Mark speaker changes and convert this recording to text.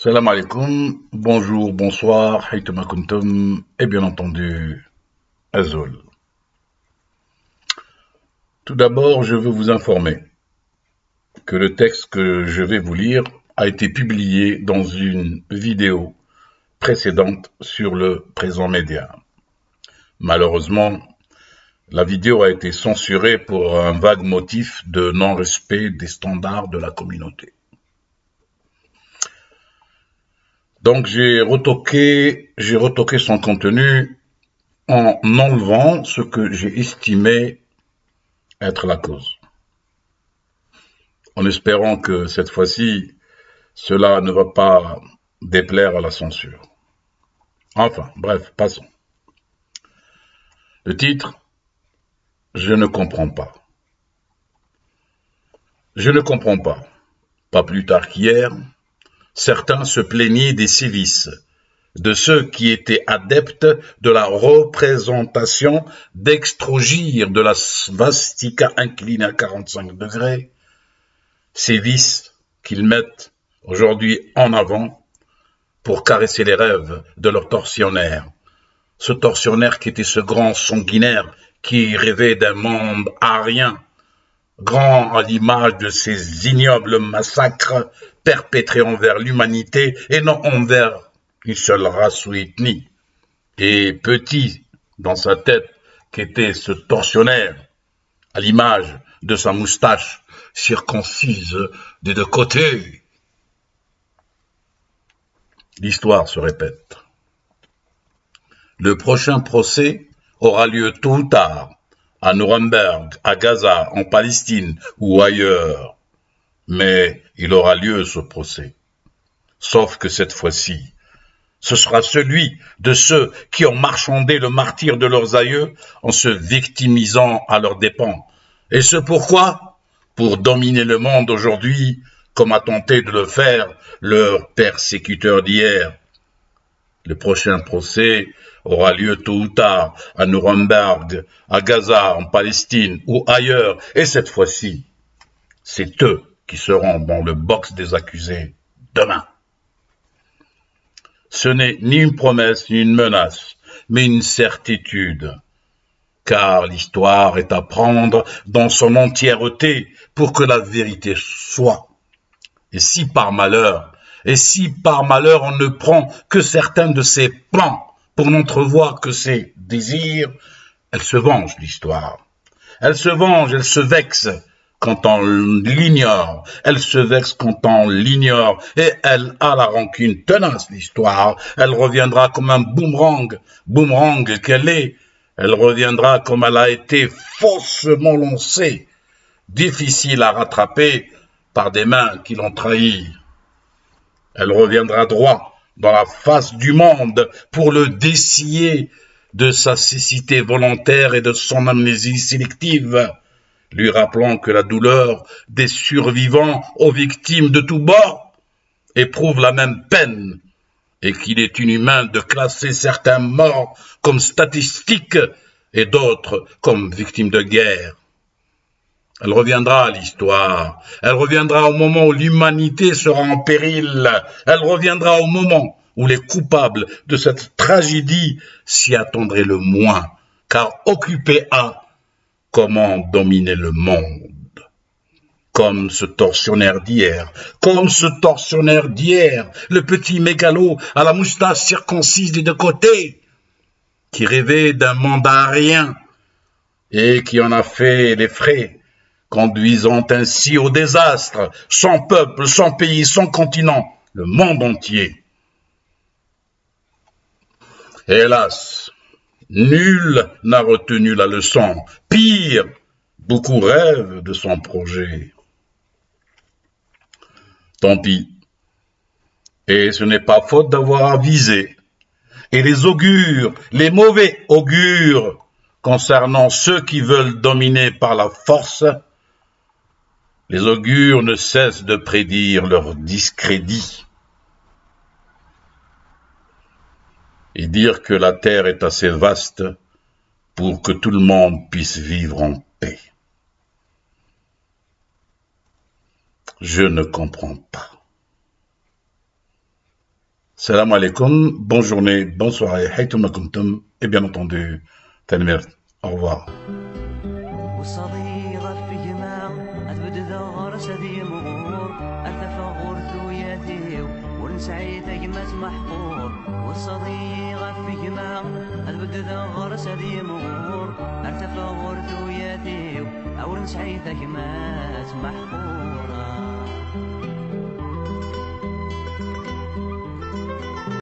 Speaker 1: Salam alaikum, bonjour, bonsoir, haytuma kuntum, et bien entendu, Azul. Tout d'abord, je veux vous informer que le texte que je vais vous lire a été publié dans une vidéo précédente sur le présent média. Malheureusement, la vidéo a été censurée pour un vague motif de non-respect des standards de la communauté. Donc j'ai retoqué son contenu en enlevant ce que j'ai estimé être la cause. En espérant que cette fois-ci, cela ne va pas déplaire à la censure. Enfin, bref, passons. Le titre, je ne comprends pas. Je ne comprends pas. Pas plus tard qu'hier, certains se plaignaient des sévices de ceux qui étaient adeptes de la représentation d'extrogir de la svastika inclinée à 45 degrés, sévices qu'ils mettent aujourd'hui en avant pour caresser les rêves de leur tortionnaire. Ce tortionnaire qui était ce grand sanguinaire qui rêvait d'un monde arien, grand à l'image de ces ignobles massacres perpétrés envers l'humanité et non envers une seule race ou ethnie, et petit dans sa tête qu'était ce tortionnaire, à l'image de sa moustache circoncise des deux côtés. L'histoire se répète. Le prochain procès aura lieu tôt ou tard, à Nuremberg, à Gaza, en Palestine ou ailleurs. Mais il aura lieu ce procès. Sauf que cette fois-ci, ce sera celui de ceux qui ont marchandé le martyre de leurs aïeux en se victimisant à leurs dépens. Et ce pourquoi? Pour dominer le monde aujourd'hui, comme a tenté de le faire leur persécuteur d'hier. Le prochain procès aura lieu tôt ou tard à Nuremberg, à Gaza, en Palestine ou ailleurs. Et cette fois-ci, c'est eux qui seront dans le box des accusés demain. Ce n'est ni une promesse ni une menace, mais une certitude. Car l'histoire est à prendre dans son entièreté pour que la vérité soit. Et si par malheur on ne prend que certains de ses plans pour n'entrevoir que ses désirs, elle se venge l'histoire. Elle se venge, elle se vexe quand on l'ignore, elle se vexe quand on l'ignore, et elle a la rancune tenace, l'histoire. Elle reviendra comme un boomerang qu'elle est. Elle reviendra comme elle a été faussement lancée, difficile à rattraper par des mains qui l'ont trahi. Elle reviendra droit dans la face du monde pour le dessiller de sa cécité volontaire et de son amnésie sélective, lui rappelant que la douleur des survivants aux victimes de tous bords éprouve la même peine et qu'il est inhumain de classer certains morts comme statistiques et d'autres comme victimes de guerre. Elle reviendra à l'histoire, elle reviendra au moment où l'humanité sera en péril, elle reviendra au moment où les coupables de cette tragédie s'y attendraient le moins, car occupés à comment dominer le monde. Comme ce tortionnaire d'hier, le petit mégalo à la moustache circoncise des deux côtés, qui rêvait d'un monde arien et qui en a fait les frais, conduisant ainsi au désastre son peuple, son pays, son continent, le monde entier. Hélas, nul n'a retenu la leçon. Pire, beaucoup rêvent de son projet. Tant pis. Et ce n'est pas faute d'avoir avisé. Et les augures, les mauvais augures, concernant ceux qui veulent dominer par la force, les augures ne cessent de prédire leur discrédit et dire que la terre est assez vaste pour que tout le monde puisse vivre en paix. Je ne comprends pas. Salam alaikum, bonne journée, bonne soirée, haythuma kuntum, et bien entendu, Tanmir. Au revoir.
Speaker 2: والصديقة في جماع أثبت ثغر سدي مغور أرتفع ثوياتي ونسعيت جمات محقور والصديقة في جماع أثبت ثغر سدي مغور أرتفع ثوياتي ونسعيت جمات محقورة